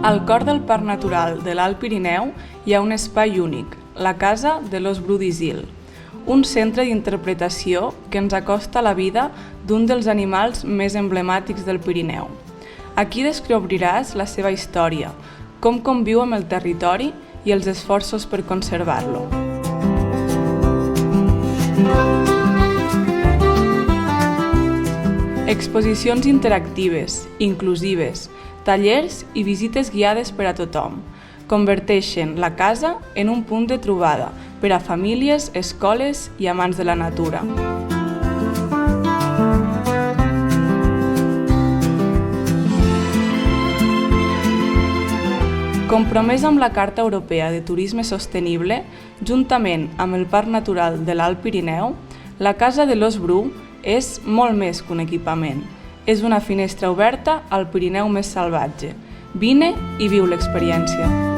Al cor del Parc Natural de l'Alt Pirineu hi ha un espai únic, la Casa de l'Ós Bru d'Isil, un centre d'interpretació que ens acosta a la vida d'un dels animals més emblemàtics del Pirineu. Aquí descobriràs la seva història, com conviu amb el territori i els esforços per conservar-lo. Exposicions interactives, inclusives, tallers i visites guiades per a tothom converteixen la casa en un punt de trobada per a famílies, escoles i amants de la natura. Compromès amb la Carta Europea de Turisme Sostenible, juntament amb el Parc Natural de l'Alt Pirineu, la Casa de l'Ós Bru és molt més que un equipament. És una finestra oberta al Pirineu més salvatge. Vine i viu l'experiència.